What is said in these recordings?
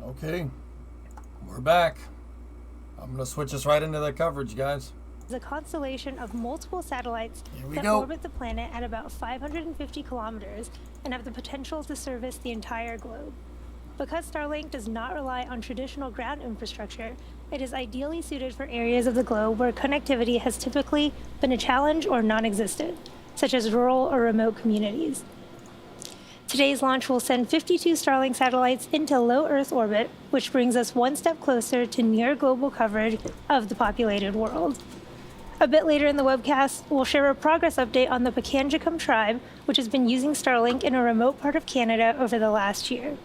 Okay, we're back. I'm going to switch us right into the coverage, guys. A constellation of multiple satellites that go. orbit the planet at about 550 kilometers and have the potential to service the entire globe. Because Starlink does not rely on traditional ground infrastructure, it is ideally suited for areas of the globe where connectivity has typically been a challenge or non-existent, such as rural or remote communities. Today's launch will send 52 Starlink satellites into low Earth orbit, which brings us one step closer to near global coverage of the populated world. A bit later in the webcast, we'll share a progress update on the Pakanjikam tribe, which has been using Starlink in a remote part of Canada over the last year.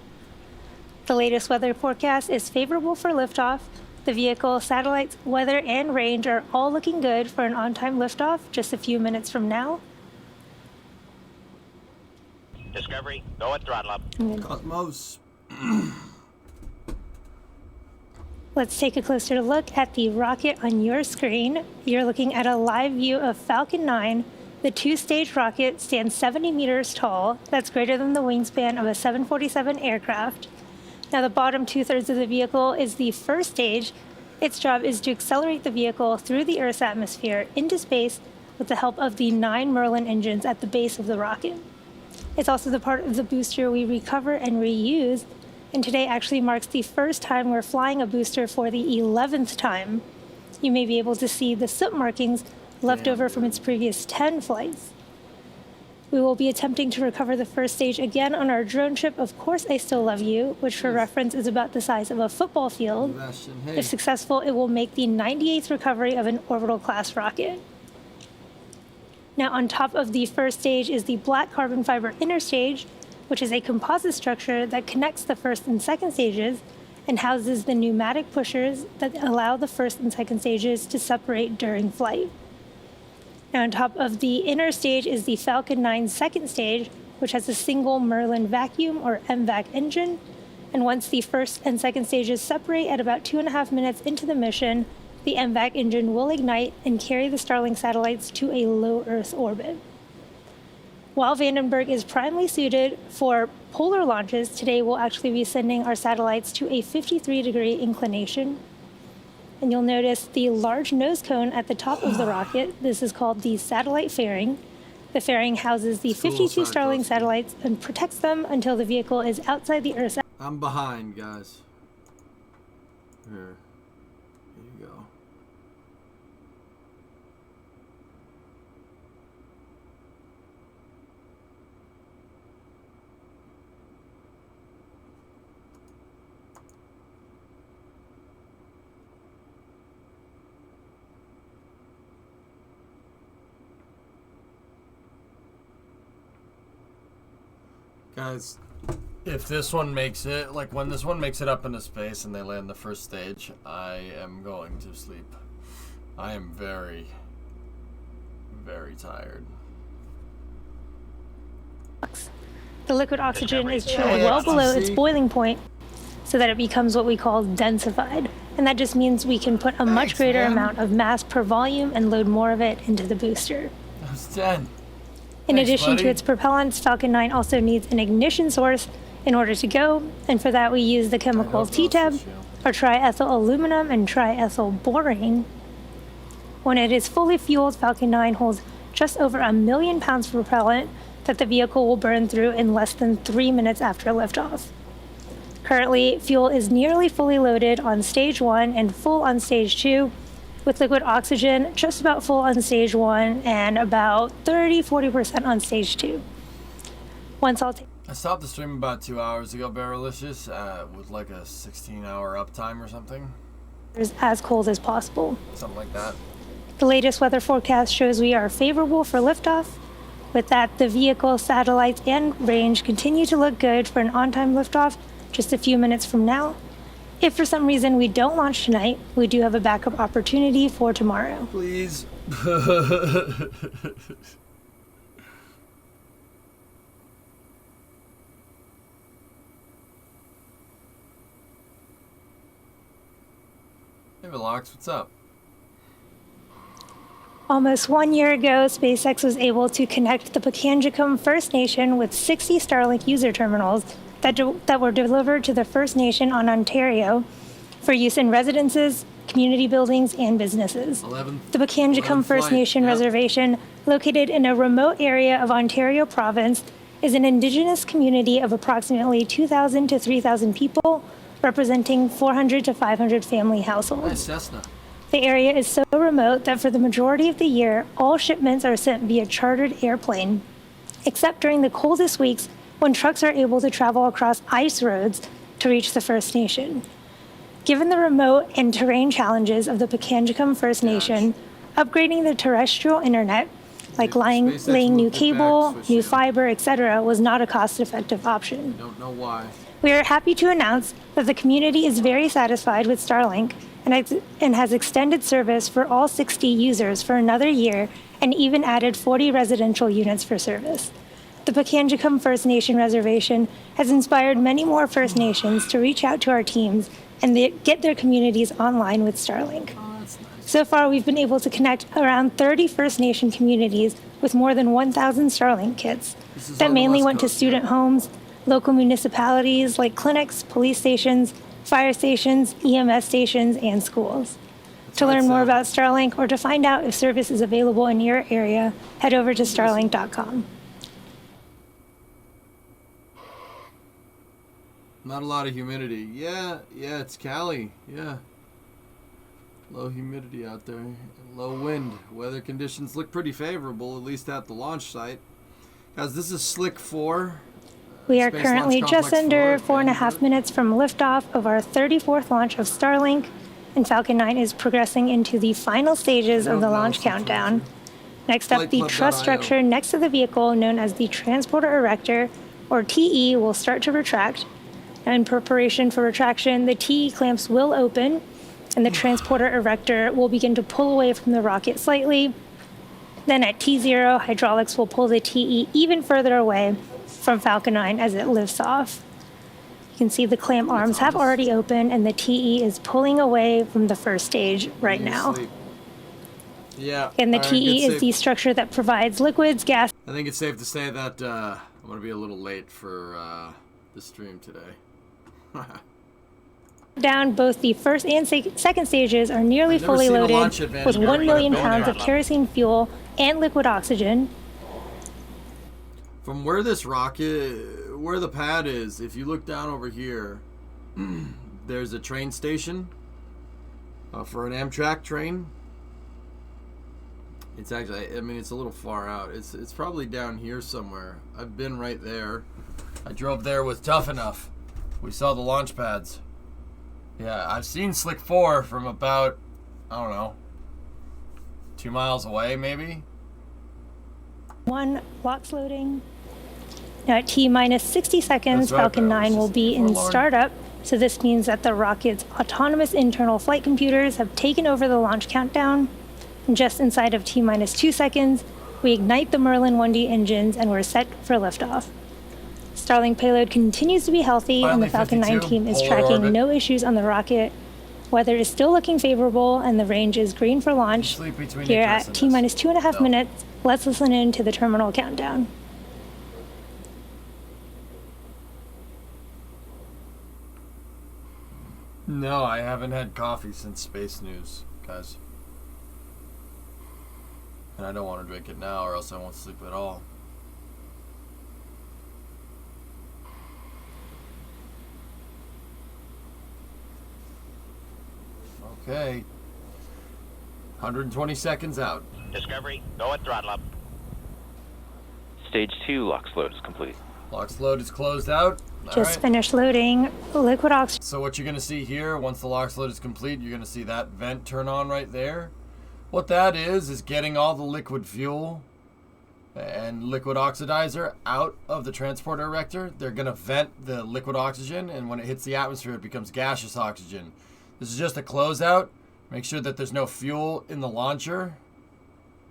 The latest weather forecast is favorable for liftoff. The vehicle, satellites, weather, and range are all looking good for an on-time liftoff just a few minutes from now. Discovery, go at throttle up. Cosmos. Let's take a closer look at the rocket on your screen. You're looking at a live view of Falcon 9. The two-stage rocket stands 70 meters tall. That's greater than the wingspan of a 747 aircraft. Now, the bottom two-thirds of the vehicle is the first stage. Its job is to accelerate the vehicle through the Earth's atmosphere into space with the help of the 9 Merlin engines at the base of the rocket. It's also the part of the booster we recover and reuse, and today actually marks the first time we're flying a booster for the 11th time. You may be able to see the soot markings left over from its previous 10 flights. We will be attempting to recover the first stage again on our drone ship, Of Course I Still Love You, which for reference is about the size of a football field. If successful, it will make the 98th recovery of an orbital class rocket. Now, on top of the first stage is the black carbon fiber inner stage, which is a composite structure that connects the first and second stages and houses the pneumatic pushers that allow the first and second stages to separate during flight. Now, on top of the inner stage is the Falcon 9 second stage, which has a single Merlin vacuum or MVAC engine. And once the first and second stages separate at about 2.5 minutes into the mission, the MVAC engine will ignite and carry the Starlink satellites to a low Earth orbit. While Vandenberg is primarily suited for polar launches, today we'll actually be sending our satellites to a 53-degree inclination. And you'll notice the large nose cone at the top of the rocket. This is called the satellite fairing. The fairing houses the 52 Starlink satellites and protects them until the vehicle is outside the Earth's. I'm behind, guys. Here you go. Guys, if this one makes it, like when this one makes it up into space and they land the first stage, I am going to sleep. I am very, very tired. The liquid oxygen is chilled well below its boiling point so that it becomes what we call densified. And that just means we can put a much greater amount of mass per volume and load more of it into the booster. That was 10. In addition to its propellants, Falcon 9 also needs an ignition source in order to go, and for that we use the chemicals TTAB, or triethyl aluminum and triethyl borane. When it is fully fueled, Falcon 9 holds just over 1 million pounds of propellant that the vehicle will burn through in less than 3 minutes after liftoff. Currently, fuel is nearly fully loaded on stage 1 and full on stage 2, with liquid oxygen just about full on stage 1 and about 30-40% on stage 2. Once all I stopped the stream about 2 hours ago, Barrelicious, with like a 16-hour uptime or something. As cold as possible. Something like that. The latest weather forecast shows we are favorable for liftoff. With that, the vehicle, satellites, and range continue to look good for an on-time liftoff just a few minutes from now. If for some reason we don't launch tonight, we do have a backup opportunity for tomorrow. Please. Hey, Velox, what's up? Almost 1 year ago, SpaceX was able to connect the Pakanjikam First Nation with 60 Starlink user terminals that were delivered to the First Nation on Ontario for use in residences, community buildings, and businesses. The Pakanjikam First Nation Reservation, located in a remote area of Ontario Province, is an Indigenous community of approximately 2,000 to 3,000 people, representing 400 to 500 family households. Nice Cessna. The area is so remote that for the majority of the year, all shipments are sent via chartered airplane, except during the coldest weeks when trucks are able to travel across ice roads to reach the First Nation. Given the remote and terrain challenges of the Pakanjikam First Nation, upgrading the terrestrial internet, like laying new cable, new fiber, etc., was not a cost-effective option. Don't know why. We are happy to announce that the community is very satisfied with Starlink and has extended service for all 60 users for another year and even added 40 residential units for service. The Pakanjikam First Nation Reservation has inspired many more First Nations to reach out to our teams and get their communities online with Starlink. Oh, that's nice. So far, we've been able to connect around 30 First Nation communities with more than 1,000 Starlink kits that mainly went to student homes, local municipalities like clinics, police stations, fire stations, EMS stations, and schools. To learn more about Starlink or to find out if service is available in your area, head over to starlink.com. Not a lot of humidity. Yeah, it's Cali. Yeah. Low humidity out there. Low wind. Weather conditions look pretty favorable, at least at the launch site. Guys, this is Slick 4. We are Space currently Launch just Complex under 4 4.5 minutes from liftoff of our 34th launch of Starlink, and Falcon 9 is progressing into the final stages of the launch countdown. Next up, the truss structure next to the vehicle, known as the Transporter Erector, or TE, will start to retract. In preparation for retraction, the TE clamps will open, and the Transporter Erector will begin to pull away from the rocket slightly. Then at T0, hydraulics will pull the TE even further away from Falcon 9 as it lifts off. You can see the clamp arms have already opened, and the TE is pulling away from the first stage right now. Yeah. And the TE is the structure that provides liquids, gas. I think it's safe to say that I'm going to be a little late for the stream today. Down, both the first and second stages are nearly fully loaded with 1 million pounds of kerosene fuel and liquid oxygen. From where this rocket, where the pad is, if you look down over here, there's a train station for an Amtrak train. It's actually, I mean, it's a little far out. It's probably down here somewhere. I've been right there. I drove there with Tough Enough. We saw the launch pads. Yeah, I've seen Slick 4 from about, I don't know, 2 miles away maybe. One, LOX loading. Now at T-minus 60 seconds, Falcon 9 will be in startup, so this means that the rocket's autonomous internal flight computers have taken over the launch countdown. And just inside of T-minus 2 seconds, we ignite the Merlin 1D engines and we're set for liftoff. Starlink payload continues to be healthy, and the Falcon 9 team is tracking no issues on the rocket. Weather is still looking favorable, and the range is green for launch. Here at T-minus 2.5 minutes, let's listen in to the terminal countdown. No, I haven't had coffee since Space News, guys. And I don't want to drink it now, or else I won't sleep at all. Okay. 120 seconds out. Discovery, go at throttle up. Stage 2 LOX load is complete. LOX load is closed out. Just finished loading liquid oxygen. So what you're going to see here, once the LOX load is complete, you're going to see that vent turn on right there. What that is getting all the liquid fuel and liquid oxidizer out of the transporter erector. They're going to vent the liquid oxygen, and when it hits the atmosphere, it becomes gaseous oxygen. This is just a closeout. Make sure that there's no fuel in the launcher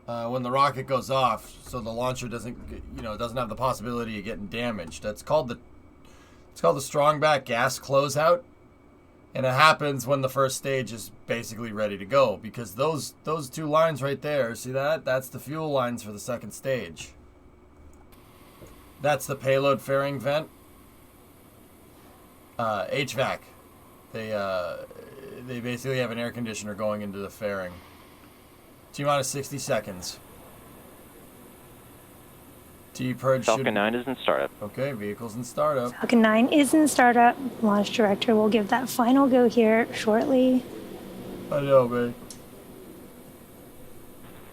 when the rocket goes off, so the launcher doesn't have the possibility of getting damaged. It's called the Strongback Gas Closeout, and it happens when the first stage is basically ready to go, because those two lines right there, see that? That's the fuel lines for the second stage. That's the payload fairing vent. HVAC. They basically have an air conditioner going into the fairing. T-minus 60 seconds. T-purge Falcon 9 is in startup. Okay, vehicles in startup. Falcon 9 is in startup. Launch director will give that final go here shortly. I know, man.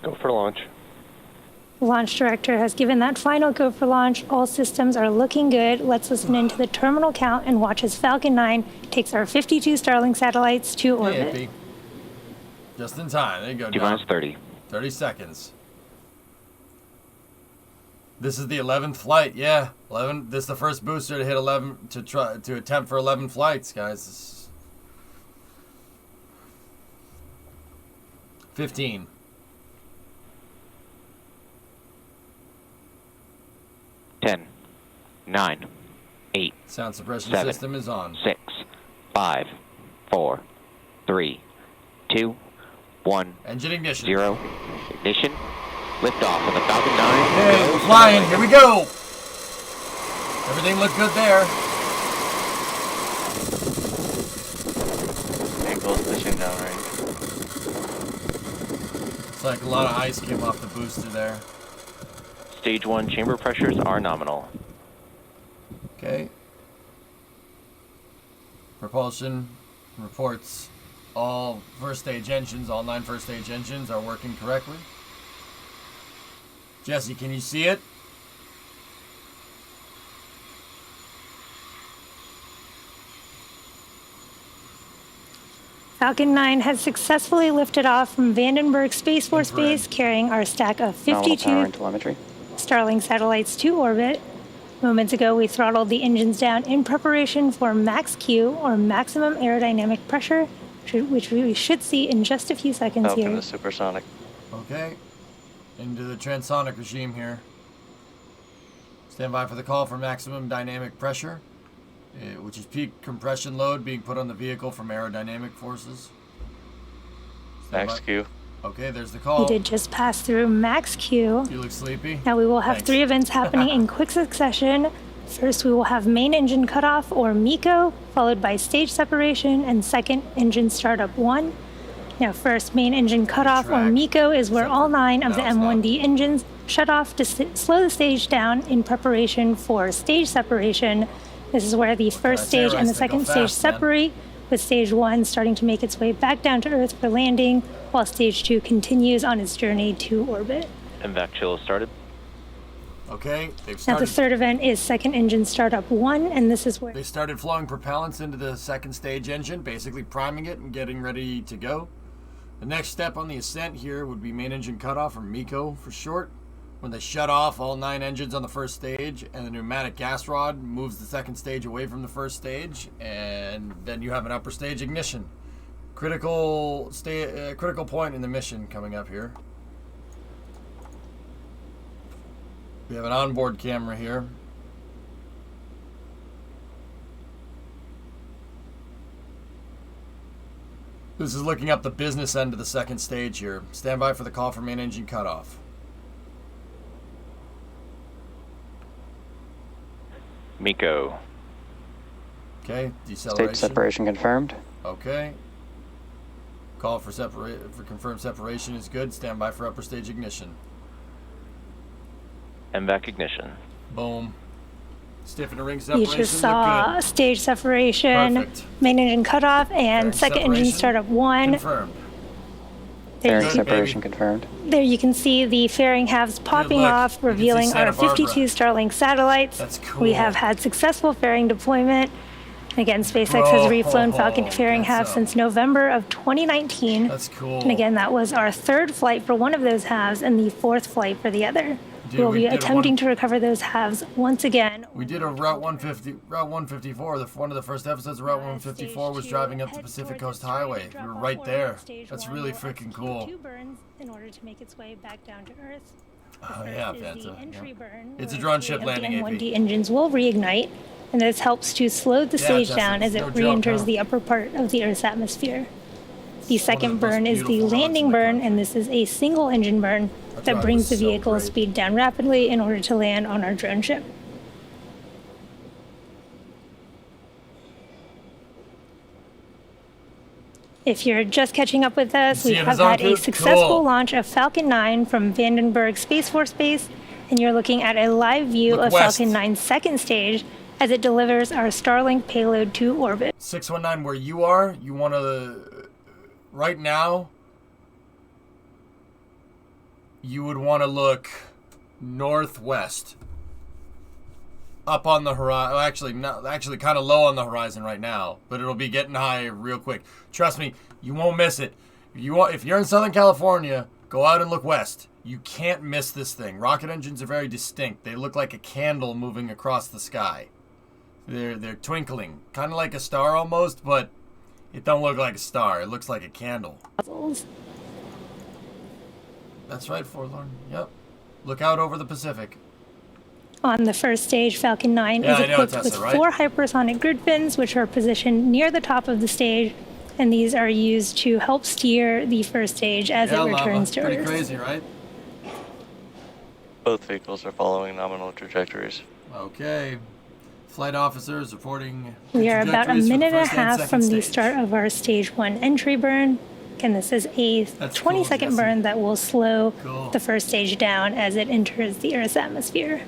Go for launch. Launch director has given that final go for launch. All systems are looking good. Let's listen into the terminal count and watch as Falcon 9 takes our 52 Starlink satellites to orbit. Yippee. Just in time. There you go. T-minus 30. 30 seconds. This is the 11th flight. Yeah, 11. This is the first booster to hit 11 to attempt for 11 flights, guys. This is 15. 10, 9, 8, Sound suppression 7, system is on. 6, 5, 4, 3, 2, 1, Engine ignition. 0. Ignition. Liftoff of the Falcon 9. Hey, we're flying. Here we go. Everything looked good there. Ankle's pushing down right. It's like a lot of ice came off the booster there. Stage 1 chamber pressures are nominal. Okay. Propulsion reports all first stage engines, all 9 first stage engines are working correctly. Jesse, can you see it? Falcon 9 has successfully lifted off from Vandenberg Space Force Infrared. Base, carrying our stack of Nominal 52 power and telemetry. Starlink satellites to orbit. Moments ago, we throttled the engines down in preparation for max Q, or maximum aerodynamic pressure, which we should see in just a few seconds Falcon here. is supersonic. Okay. Into the transonic regime here. Stand by for the call for maximum dynamic pressure, which is peak compression load being put on the vehicle from aerodynamic forces. Stand Max by. Q. Okay, there's the We call. did just pass through max Q. You look sleepy? Now we will have Thanks. 3 events happening in quick succession. First, we will have main engine cutoff, or MECO, followed by stage separation, and second, engine startup 1. Now first, main engine cutoff, or Retract. MECO, is where all 9 of the No, it's M1D engines shut off to slow the stage down in preparation for stage separation. This is where the first that's stage and the interesting. Go second stage fast, man. separate, with stage 1 starting to make its way back down to Earth for landing, while stage 2 continues on its journey to orbit. MVAC chill has started. Okay, they've Now the started. third event is second engine startup 1, and this is where They started flowing propellants into the second stage engine, basically priming it and getting ready to go. The next step on the ascent here would be main engine cutoff, or MECO for short. When they shut off all 9 engines on the first stage, and the pneumatic gas rod moves the second stage away from the first stage, and then you have an upper stage ignition. Critical point in the mission coming up here. We have an onboard camera here. This is looking up the business end of the second stage here. Stand by for the call for main engine cutoff. MECO. Okay, deceleration. Stage separation confirmed. Okay. Call for confirmed separation is good. Stand by for upper stage ignition. MVAC ignition. Boom. Stiffen the ring you separation. just saw Look stage separation, Perfect. main engine cutoff, and Fairing second engine separation startup 1. good. Confirmed. There Fairing you, Good, separation baby. confirmed. there you can see the fairing halves popping look. off, You can see revealing Santa our 52 Barbara. Starlink satellites. That's cool. We have had successful fairing deployment. Again, SpaceX has reflown Falcon fairing that's halves up. since November of 2019. That's cool. And again, that was our 3rd flight for one of those halves and the 4th flight for the other. Dude, We'll we be did attempting one- to recover those halves once again. We did a Route 154. One of the first episodes of Route 154 was driving up the Pacific Coast Highway. We were right there. That's really freaking cool. In order to make its way back down to Earth. Oh The yeah, first is the Vanta. entry Yeah. burn, It's a where drone 3 ship of landing, the AP. M1D engines will reignite, and this helps to slow the Yeah, stage Jesse, down as it's it no joke, re-enters huh? the upper part of the Earth's atmosphere. The It's one of second the most burn is the beautiful roads in landing the burn, country. and this is a single engine burn That that drive brings was the so vehicle great. speed down rapidly in order to land on our drone ship. If you're just catching up with us, we See have Amazon had a too? successful Cool. launch of Falcon 9 from Vandenberg Space Force Base, and you're looking at a live view Look of west. Falcon 9's second stage as it delivers our Starlink payload to orbit. 619, where you are, you want to, right now, you would want to look northwest. Up on the horizon. Actually kind of low on the horizon right now, but it'll be getting high real quick. Trust me, you won't miss it. If you're in Southern California, go out and look west. You can't miss this thing. Rocket engines are very distinct. They look like a candle moving across the sky. They're twinkling, kind of like a star almost, but it don't look like a star. It looks like a candle. That's right, Forlorn. Yep. Look out over the Pacific. On the first stage, Falcon 9 Yeah, is I know, equipped Tessa, with right? 4 hypersonic grid fins, which are positioned near the top of the stage, and these are used to help steer the first stage as it returns to Pretty Earth. crazy, right? Both vehicles are following nominal trajectories. Okay. Flight officers reporting. We are about a trajectories for the minute and a first half second from the stage. start of our stage 1 entry burn. And this is a That's cool, 20-second Jesse. burn that will slow Cool. the first stage down as it enters the Earth's atmosphere.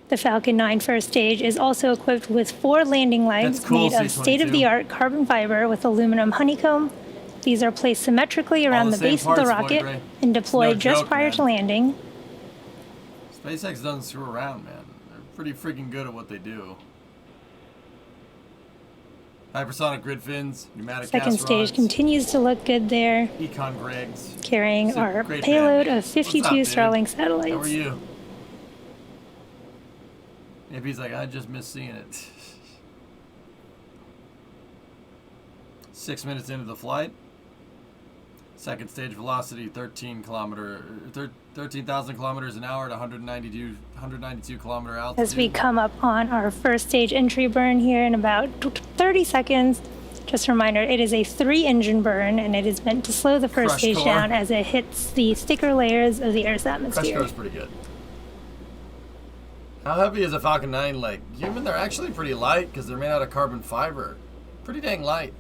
The Falcon 9 first stage is also equipped with 4 landing lights That's cool, made of C-22. state-of-the-art carbon fiber with aluminum honeycomb. These are placed symmetrically around the the same base of the parts, rocket Boyd Ray. and It's deployed no just joke, prior man. to landing. SpaceX doesn't screw around, man. They're pretty freaking good at what they do. Hypersonic grid fins, pneumatic Second gas stage rods, continues to look good there, Econ Gregs. carrying It's a our great payload band. of 52 What's up, dude? Starlink How are satellites. you? Maybe he's like, I just missed seeing it. 6 minutes into the flight. Second stage velocity 13,000 kilometers an hour at 192 kilometer altitude. As we come up on our first stage entry burn here in about 30 seconds, just a reminder, it is a 3-engine burn, and it is meant to slow the first Crush stage core. down as it hits the thicker layers of the Earth's Crush atmosphere. goes pretty good. How heavy is a Falcon 9 leg? Human, they're actually pretty light because they're made out of carbon fiber. Pretty dang light.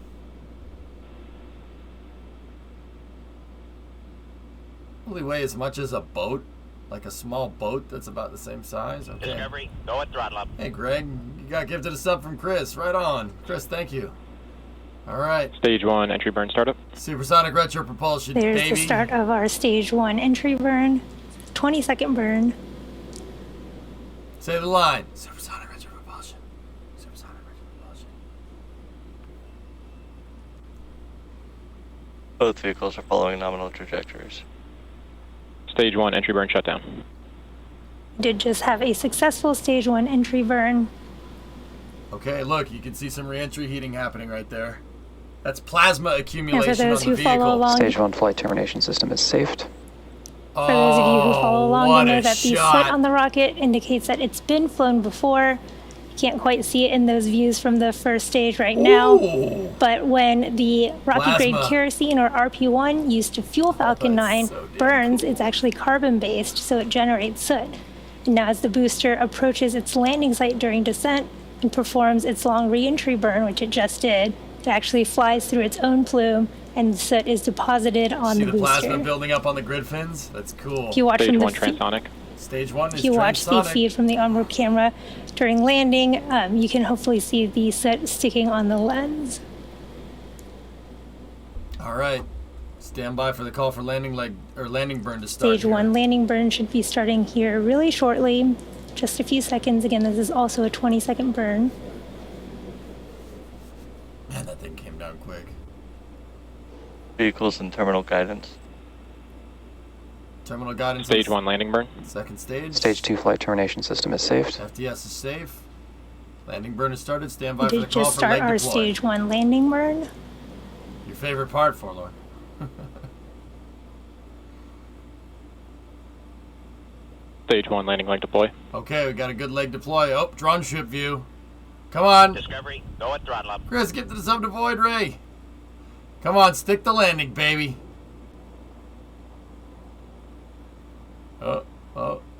Only weigh as much as a boat, like a small boat that's about the same size. Okay. Discovery, go at throttle up. Hey, Greg, you got gifted a sub from Chris. Right on. Chris, thank you. All right. Stage 1 entry burn startup. Supersonic retro propulsion, There's baby. the start of our stage 1 entry burn, 20-second burn. Say the line. Supersonic retro propulsion. Supersonic retro propulsion. Both vehicles are following nominal trajectories. Stage 1 entry burn shutdown. Did just have a successful stage 1 entry burn. Okay, look, you can see some reentry heating happening right there. That's plasma And for accumulation those on the who follow vehicle. along, Stage 1 flight termination system is saved. For those of you who follow along, what you'll know a that the shot. soot on the rocket indicates that it's been flown before. You can't quite see it in those views from the first stage right now. Ooh. But when the rocket-grade Plasma. kerosene, or RP1, used to fuel Falcon that's 9 so damn burns, cool. it's actually carbon-based, so it generates soot. And now as the booster approaches its landing site during descent and performs its long re-entry burn, which it just did, it actually flies through its own plume, and the soot is deposited on See the the plasma booster. building up on the grid fins? That's cool. If you watch Stage from the 1 transonic. Stage 1 is If you watch the transonic. feed from the onboard camera during landing, you can hopefully see the soot sticking on the lens. All right. Stand by for the call for landing leg or landing burn to start. Stage 1 landing burn should be starting here really shortly. Just a few seconds. Again, this is also a 20-second burn. Man, that thing came down quick. Vehicles and terminal guidance. Terminal guidance. Stage 1 landing burn. Second stage. Stage 2 flight termination system is saved. FTS is safe. Landing burn is started. Stand by We for the did call just for start leg our deploy. stage 1 landing burn. Your favorite part, Forlorn. Stage 1 landing leg deploy. Okay, we got a good leg deploy. Oh, drone ship view. Come on. Discovery, go at throttle up. Chris, get to the sub to Void Ray. Come on, stick the landing, baby.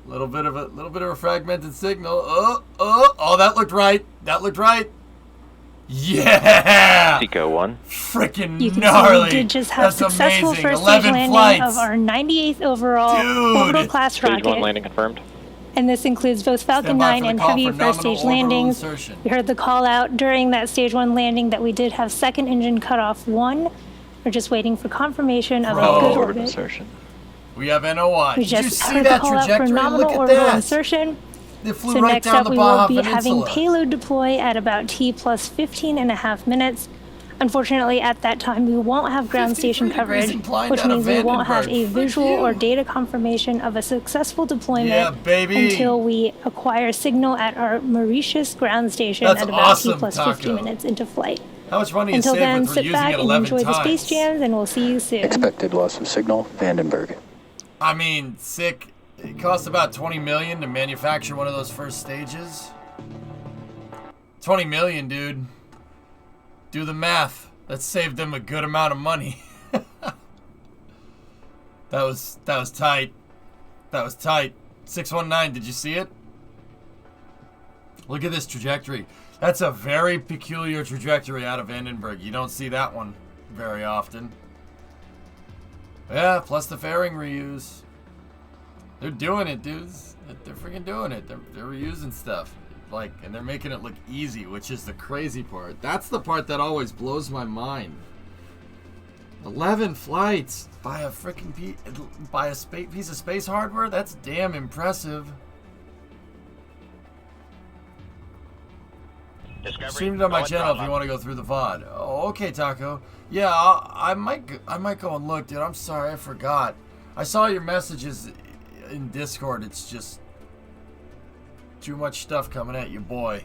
Little bit of a fragmented signal. Oh, that looked right. That looked right. Yeah! Seco 1. Freaking You can gnarly. see we did just have That's successful amazing. first stage 11 landing flights. of our 98th overall orbital class Stage 1 rocket. landing confirmed. And this includes both Falcon Stand by 9 for the and call heavy for first nominal stage orbital landings. insertion. We heard the call out during that stage 1 landing that we did have second engine cutoff 1. We're just waiting for confirmation of a Bro. good Orbit orbit. insertion. We have NOI. We Did you just see heard the that call out for trajectory? nominal Look at orbital that. insertion. They flew So right next down up the we Baja will be Peninsula. having payload deploy at about T plus 15 and a half minutes. Unfortunately, at that time, we won't have ground 53 station degrees coverage, inclined which out of means we won't have Vandenberg. a Frick visual you. or data confirmation of a successful deployment Yeah, baby. until we acquire signal at our Mauritius ground station That's at about awesome, T plus 50 Taco. minutes into flight. How much money is Until saved then, with sit reusing back it and 11 enjoy times? the space jams, and we'll see you soon. Expected loss of signal, Vandenberg. I mean, sick. It costs about 20 million to manufacture one of those first stages. 20 million, dude. Do the math. That saved them a good amount of money. That was tight. That was tight. 619, did you see it? Look at this trajectory. That's a very peculiar trajectory out of Vandenberg. You don't see that one very often. Yeah, plus the fairing reuse. They're doing it, dudes. They're freaking doing it. They're reusing stuff. Like, and they're making it look easy, which is the crazy part. That's the part that always blows my mind. 11 flights by a freaking piece of space hardware? That's damn impressive. Discovery. Stream it on my Go at channel if throttle you up. want to go through the VOD. Oh, okay, Taco. Yeah, I might go and look, dude. I'm sorry, I forgot. I saw your messages in Discord. It's just too much stuff coming at you, boy.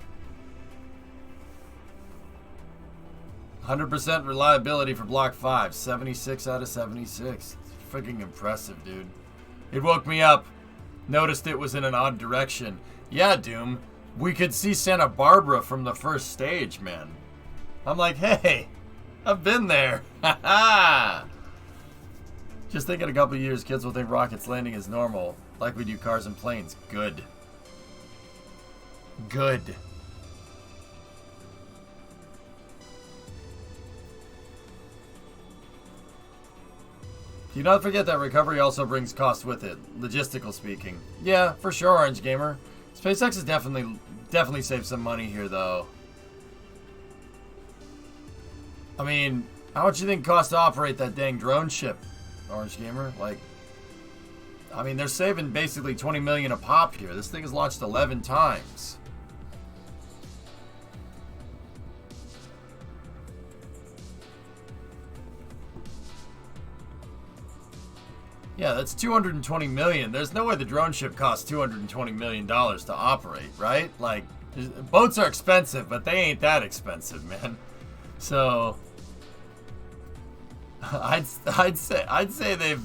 100% reliability for Block 5. 76 out of 76. It's freaking impressive, dude. It woke me up. Noticed it was in an odd direction. Yeah, Doom. We could see Santa Barbara from the first stage, man. I'm like, hey, I've been there. Ha ha! Just think in a couple of years, kids will think rockets landing is normal, like we do cars and planes. Good. Good. Do not forget that recovery also brings cost with it, logistical speaking. Yeah, for sure, Orange Gamer. SpaceX has definitely saved some money here, though. I mean, how much do you think it costs to operate that dang drone ship, Orange Gamer? Like, I mean, they're saving basically 20 million a pop here. This thing has launched 11 times. Yeah, that's 220 million. There's no way the drone ship costs 220 million dollars to operate, right? Like, boats are expensive, but they ain't that expensive, man. So, I'd say they've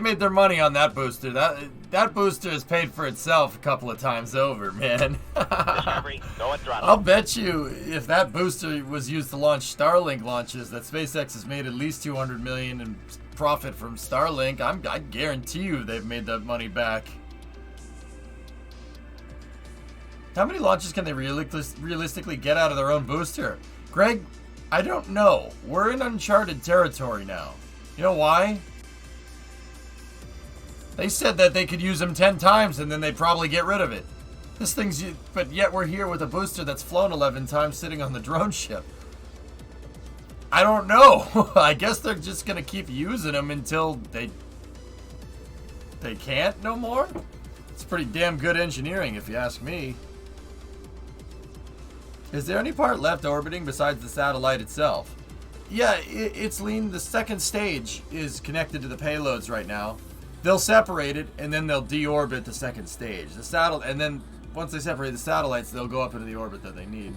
made their money on that booster. That booster has paid for itself a couple of times over, man. Discovery. Go at throttle I'll up. bet you if that booster was used to launch Starlink launches, that SpaceX has made at least 200 million in profit from Starlink. I guarantee you they've made that money back. How many launches can they realistically get out of their own booster? Greg, I don't know. We're in uncharted territory now. You know why? They said that they could use them 10 times and then they'd probably get rid of it. This thing's, but yet we're here with a booster that's flown 11 times sitting on the drone ship. I don't know. I guess they're just gonna keep using them until they can't no more. It's pretty damn good engineering if you ask me. Is there any part left orbiting besides the satellite itself? Yeah, it's lean. The second stage is connected to the payloads right now. They'll separate it, and then they'll deorbit the second stage. And then once they separate the satellites, they'll go up into the orbit that they need.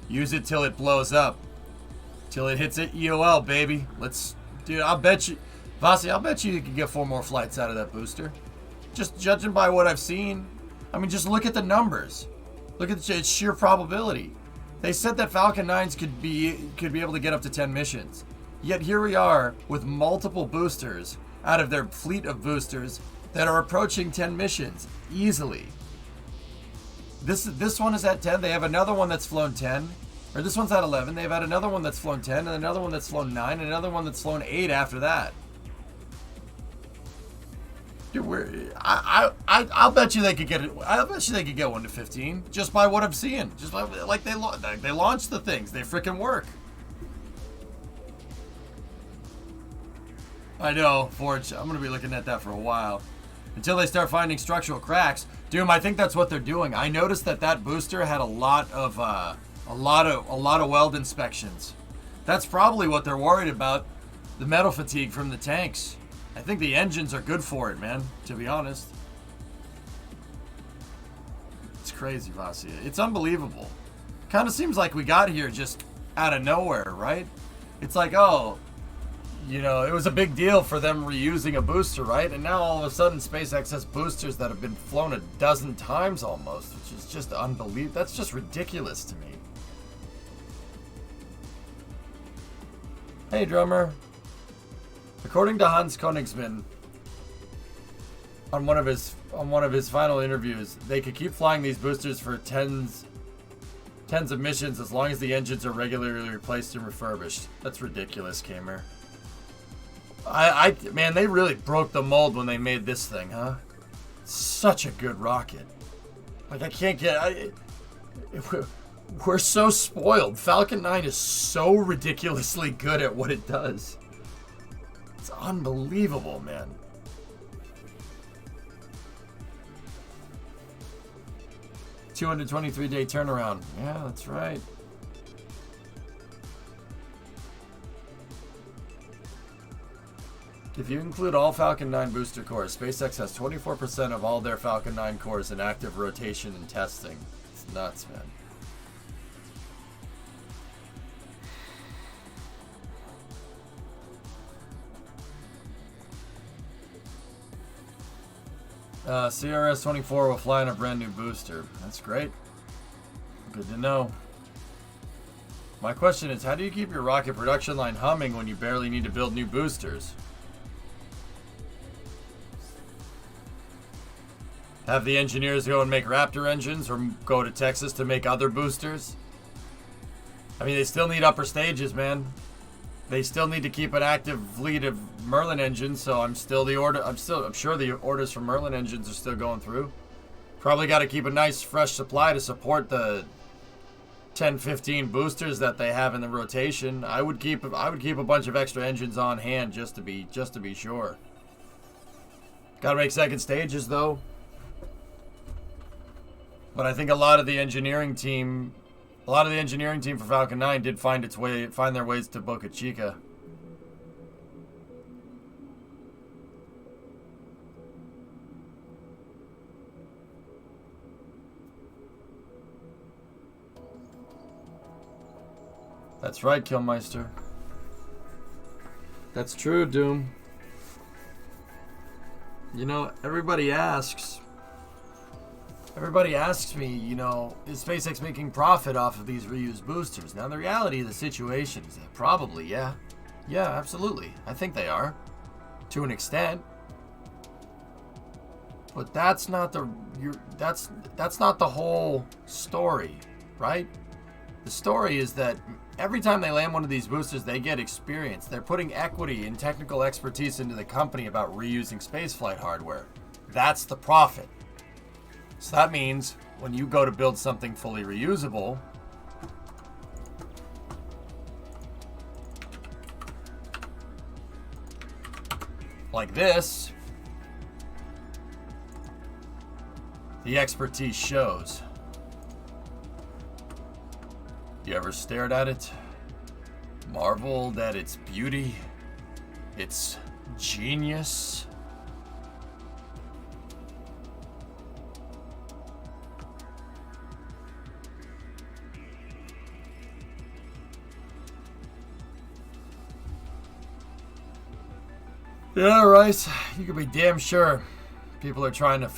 Use it till it blows up. Till it hits it EOL, baby. Dude, I'll bet you, Vasi, I'll bet you can get 4 more flights out of that booster. Just judging by what I've seen. I mean, just look at the numbers. Look at its sheer probability. They said that Falcon 9s could be able to get up to 10 missions. Yet here we are with multiple boosters out of their fleet of boosters that are approaching 10 missions easily. This one is at 10. They have another one that's flown 10. Or this one's at 11. They've had another one that's flown 10, and another one that's flown 9, and another one that's flown 8 after that. Dude, I'll bet you they could get it. I'll bet you they could get 1 to 15 just by what I'm seeing. Just by, like they launch the things. They freaking work. I know, Forge. I'm gonna be looking at that for a while until they start finding structural cracks. Doom, I think that's what they're doing. I noticed that booster had a lot of weld inspections. That's probably what they're worried about. The metal fatigue from the tanks. I think the engines are good for it, man, to be honest. It's crazy, Vasia. It's unbelievable. Kind of seems like we got here just out of nowhere, right? It's like, oh, you know, it was a big deal for them reusing a booster, right? And now all of a sudden SpaceX has boosters that have been flown a dozen times almost, which is just unbelievable. That's just ridiculous to me. Hey, drummer. According to Hans Königsmann, on one of his final interviews, they could keep flying these boosters for tens of missions as long as the engines are regularly replaced and refurbished. That's ridiculous, Kamer. Man, they really broke the mold when they made this thing, huh? Such a good rocket. Like, I can't get... We're so spoiled. Falcon 9 is so ridiculously good at what it does. It's unbelievable, man. $223-day turnaround. Yeah, that's right. If you include all Falcon 9 booster cores, SpaceX has 24% of all their Falcon 9 cores in active rotation and testing. It's nuts, man. CRS-24 will fly in a brand new booster. That's great. Good to know. My question is, how do you keep your rocket production line humming when you barely need to build new boosters? Have the engineers go and make Raptor engines or go to Texas to make other boosters? I mean, they still need upper stages, man. They still need to keep an active fleet of Merlin engines, so I'm sure the orders for Merlin engines are still going through. Probably got to keep a nice fresh supply to support the 10-15 boosters that they have in the rotation. I would keep a bunch of extra engines on hand just to be sure. Got to make second stages though. But I think a lot of the engineering team for Falcon 9 did find their ways to Boca Chica. That's right, Killmeister. That's true, Doom. You know, everybody asks me, you know, is SpaceX making profit off of these reused boosters? Now, the reality of the situation is that probably, yeah. Yeah, absolutely. I think they are, to an extent. But that's not the whole story, right? The story is that every time they land one of these boosters, they get experience. They're putting equity and technical expertise into the company about reusing spaceflight hardware. That's the profit. So that means when you go to build something fully reusable, like this, the expertise shows. You ever stared at it? Marveled at its beauty? Its genius? Yeah, Rice, you can be damn sure people are trying to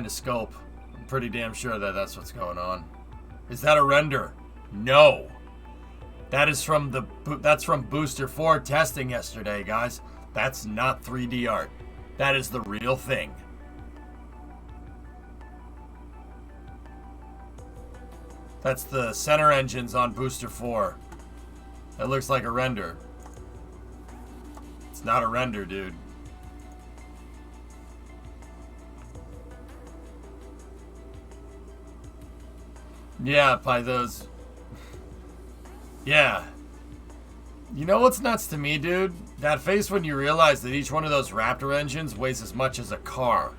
scope. I'm pretty damn sure that that's what's going on. Is that a render? No. That's from Booster 4 testing yesterday, guys. That's not 3D art. That is the real thing. That's the center engines on booster 4. That looks like a render. It's not a render, dude. Yeah, by those. Yeah. You know what's nuts to me, dude? That face when you realize that each one of those Raptor engines weighs as much as a car.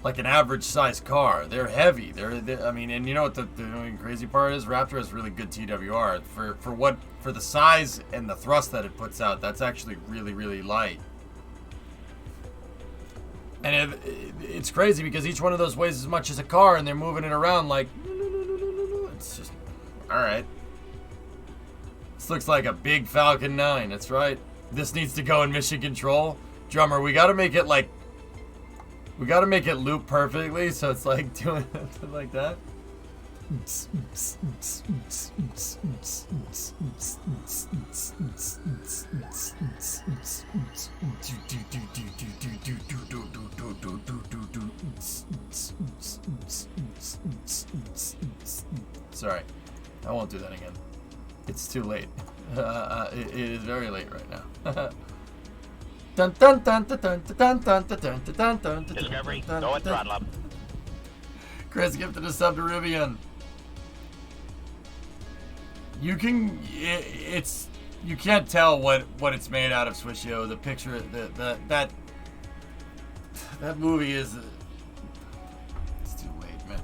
Like an average size car. They're heavy. I mean, and you know what the crazy part is? Raptor has really good TWR. For the size and the thrust that it puts out, that's actually really, really light. And it's crazy because each one of those weighs as much as a car, and they're moving it around like, it's just, alright. This looks like a big Falcon 9, that's right. This needs to go in mission control. Drummer, we gotta make it like, we gotta make it loop perfectly, so it's like doing it like that. Sorry, I won't do that again. It's too late. It is very late right now. Dun dun dun dun dun dun dun dun dun dun. Discovery, go at throttle up. Chris gifted a sub to Rivian. You can, you can't tell what it's made out of, Swishio. The picture, that movie is, it's too late, man.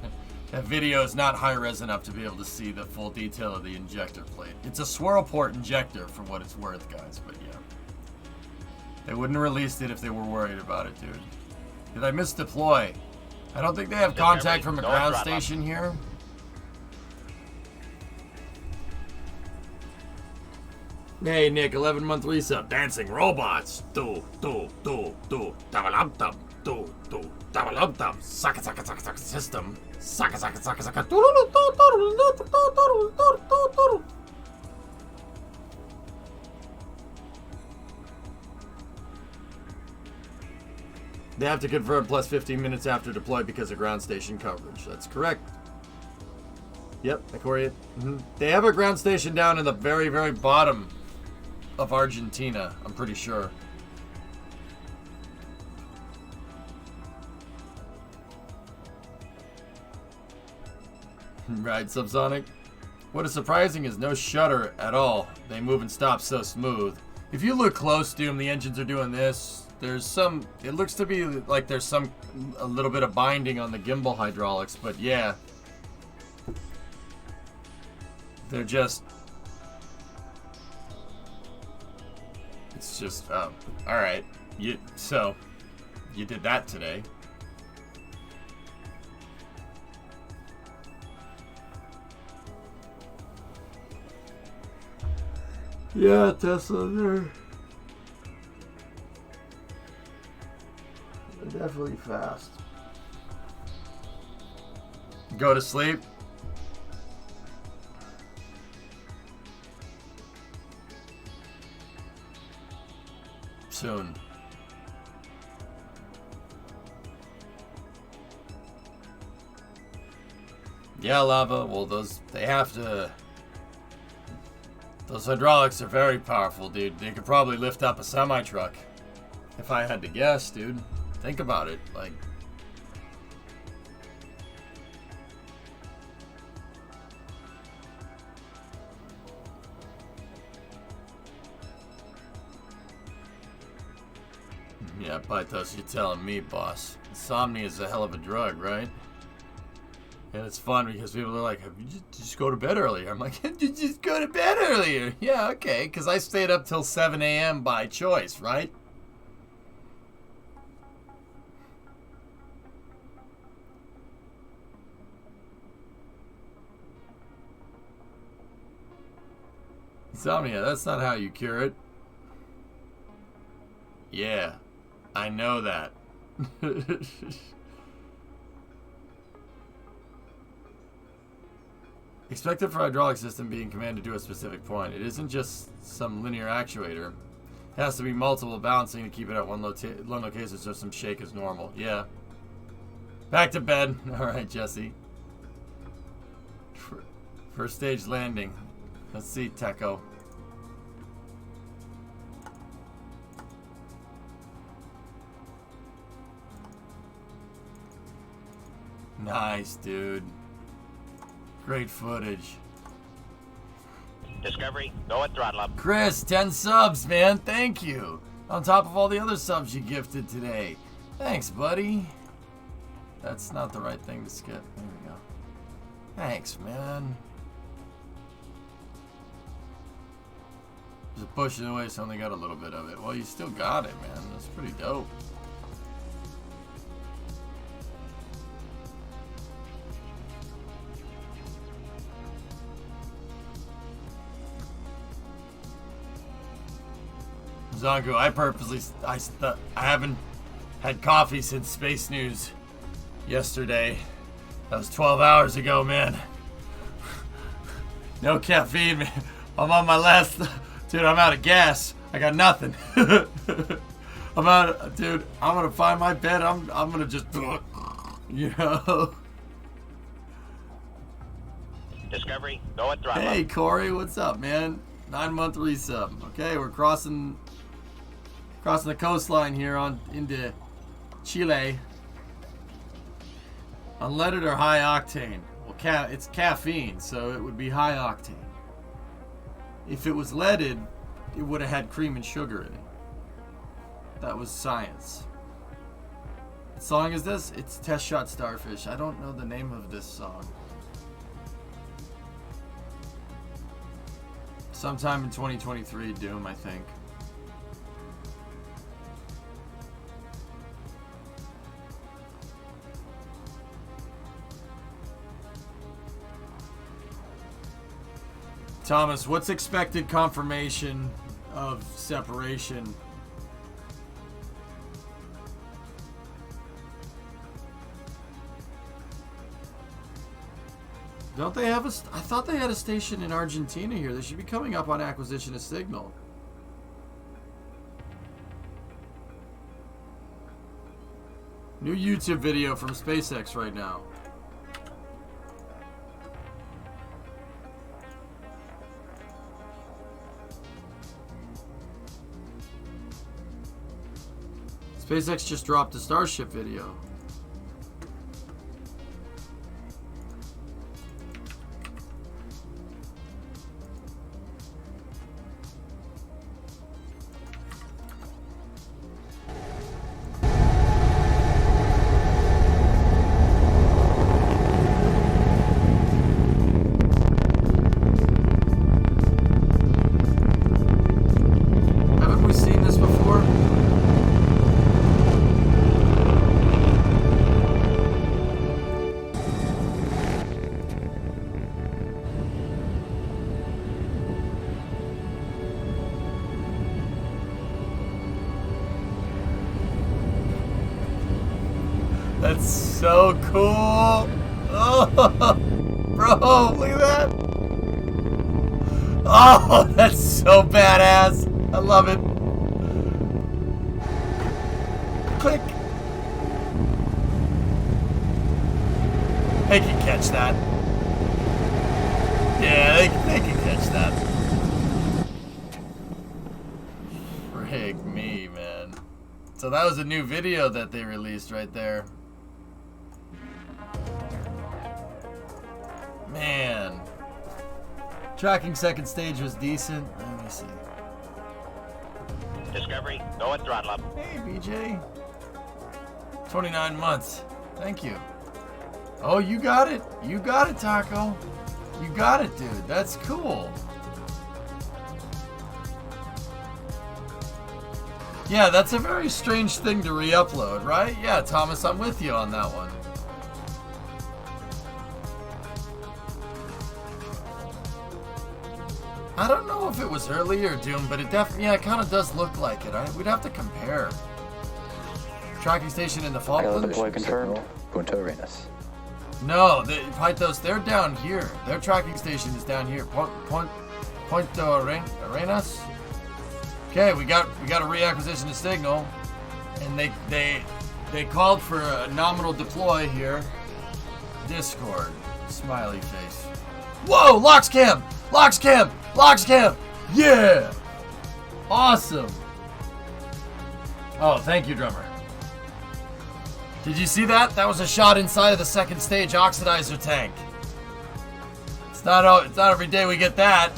That video is not high res enough to be able to see the full detail of the injector plate. It's a swirl port injector for what it's worth, guys, but yeah. They wouldn't have released it if they were worried about it, dude. Did I miss deploy? I don't think they have contact from a ground station here. Hey Nick, 11-month resub. Dancing robots. Do. Dabalum-dum. Do. Dabalum-dum. Saka system. Saka. They have to confirm plus 15 minutes after deploy because of ground station coverage. That's correct. Yep, Aquarius. They have a ground station down in the very, very bottom of Argentina, I'm pretty sure. Right, Subsonic? What is surprising is no shudder at all. They move and stop so smooth. If you look close, Doom, the engines are doing this. There's some, it looks to be like there's a little bit of binding on the gimbal hydraulics, but yeah. They're just, it's just, alright. So, you did that today. Yeah, Tesla, they're definitely fast. Go to sleep. Soon. Yeah, Lava. Well, they have to. Those hydraulics are very powerful, dude. They could probably lift up a semi-truck. If I had to guess, dude. Think about it. Like. Yeah, Pythos, you're telling me, boss. Insomnia is a hell of a drug, right? And it's fun because people are like, you just go to bed earlier. I'm like, you just go to bed earlier. Yeah, okay, because I stayed up till 7 a.m. by choice, right? Insomnia, that's not how you cure it. Yeah, I know that. Expected for hydraulic system being commanded to a specific point. It isn't just some linear actuator. It has to be multiple balancing to keep it at one location, so some shake is normal. Yeah. Back to bed. Alright, Jesse. First stage landing. Let's see, Techo. Nice, dude. Great footage. Discovery, go at throttle up. Chris, 10 subs, man. Thank you. On top of all the other subs you gifted today. Thanks, buddy. That's not the right thing to skip. There we go. Thanks, man. Just push it away so I only got a little bit of it. Well, you still got it, man. That's pretty dope. Zonku, I haven't had coffee since Space News yesterday. That was 12 hours ago, man. No caffeine, man. I'm on my last, dude, I'm out of gas. I got nothing. I'm out, dude, I'm gonna find my bed. I'm gonna just, you know. Discovery, go at throttle up. Hey, Corey, what's up, man? 9-month resub. Okay, we're crossing the coastline here on into Chile. Unleaded or high octane? Well, it's caffeine, so it would be high octane. If it was leaded, it would have had cream and sugar in it. That was science. What song is this? It's Test Shot Starfish. I don't know the name of this song. Sometime in 2023, Doom, I think. Thomas, what's expected confirmation of separation? Don't they have a... I thought they had a station in Argentina here. They should be coming up on acquisition of signal. New YouTube video from SpaceX right now. SpaceX just dropped a Starship video. Haven't we seen this before? That's so cool. Oh, bro, look at that. Oh, that's so badass. I love it. Click. They can catch that. Yeah, they can catch that. Frig me, man. So that was a new video that they released right there. Man. Tracking second stage was decent. Let me see. Discovery, go at throttle up. Hey, BJ. 29 months. Thank you. Oh, you got it. You got it, Taco. You got it, dude. That's cool. Yeah, that's a very strange thing to re-upload, right? Yeah, Thomas, I'm with you on that one. I don't know if it was earlier, Doom, but it definitely, yeah, it kind of does look like it. We'd have to compare. Tracking station in the Falklands? Deploy confirmed. Punta Arenas. No, Pythos, they're down here. Their tracking station is down here. Punta Arenas? Okay, we got a reacquisition of signal, and they called for a nominal deploy here. Discord, smiley face. Whoa, locks cam! Locks cam! Locks cam! Yeah! Awesome! Oh, thank you, drummer. Did you see that? That was a shot inside of the second stage oxidizer tank. It's not every day we get that.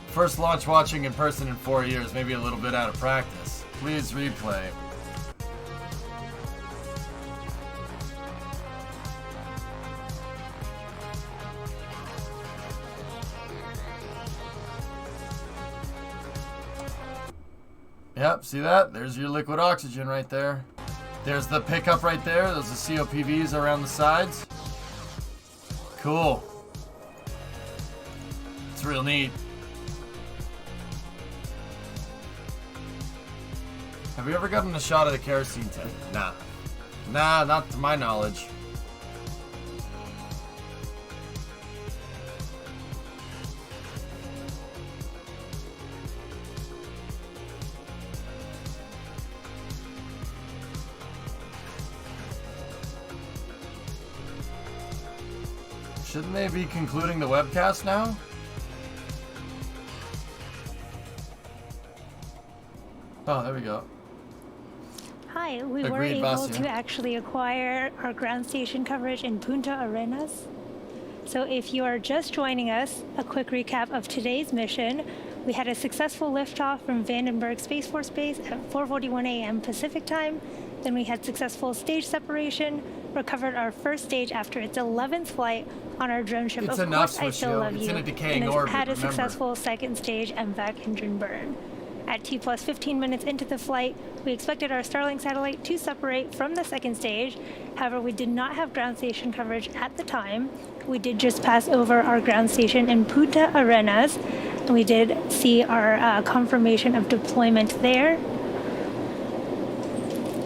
First launch watching in person in 4 years, maybe a little bit out of practice. Please replay. Yep, see that? There's your liquid oxygen right there. There's the pickup right there. Those are COPVs around the sides. Cool. It's real neat. Have we ever gotten a shot of the kerosene tank? Nah. Nah, not to my knowledge. Shouldn't they be concluding the webcast now? Oh, there we go. Hi, we were Agreed, able Vasya. to actually acquire our ground station coverage in Punta Arenas. So if you are just joining us, a quick recap of today's mission. We had a successful liftoff from Vandenberg Space Force Base at 4:41 a.m. Pacific time. Then we had successful stage separation, recovered our first stage after its 11th flight on our drone ship. It's Of enough, course, I still Switchio. love It's you. in a decaying and orbit, had a remember. successful second stage MVAC engine burn. At T plus 15 minutes into the flight, we expected our Starlink satellite to separate from the second stage. However, we did not have ground station coverage at the time. We did just pass over our ground station in Punta Arenas, and we did see our confirmation of deployment there.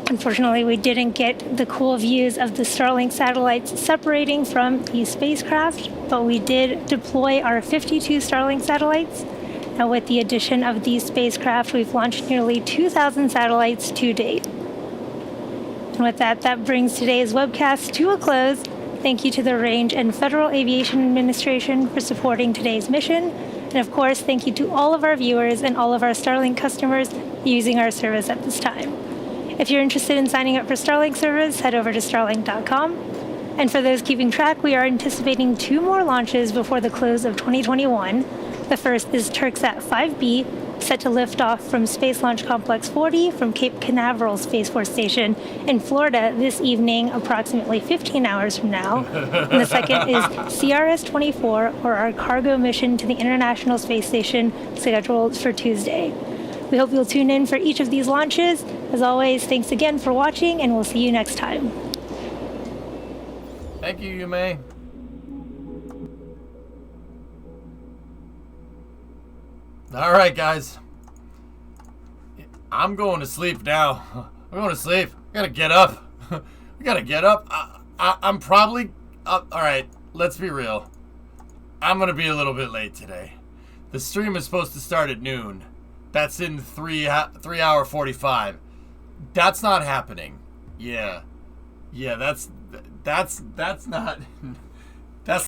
Unfortunately, we didn't get the cool views of the Starlink satellites separating from the spacecraft, but we did deploy our 52 Starlink satellites. Now, with the addition of these spacecraft, we've launched nearly 2,000 satellites to date. And with that, that brings today's webcast to a close. Thank you to the Range and Federal Aviation Administration for supporting today's mission. And of course, thank you to all of our viewers and all of our Starlink customers using our service at this time. If you're interested in signing up for Starlink service, head over to starlink.com. And for those keeping track, we are anticipating 2 more launches before the close of 2021. The first is Turksat 5B, set to lift off from Space Launch Complex 40 from Cape Canaveral Space Force Station in Florida this evening, approximately 15 hours from now. And the second is CRS-24, or our cargo mission to the International Space Station, scheduled for Tuesday. We hope you'll tune in for each of these launches. As always, thanks again for watching, and we'll see you next time. Thank you, Yume. All right, guys. I'm going to sleep now. I'm going to sleep. I gotta get up. We gotta get up. I'm probably up. All right, let's be real. I'm gonna be a little bit late today. The stream is supposed to start at noon. That's in 3 hour 45. That's not happening. Yeah, that's not. That's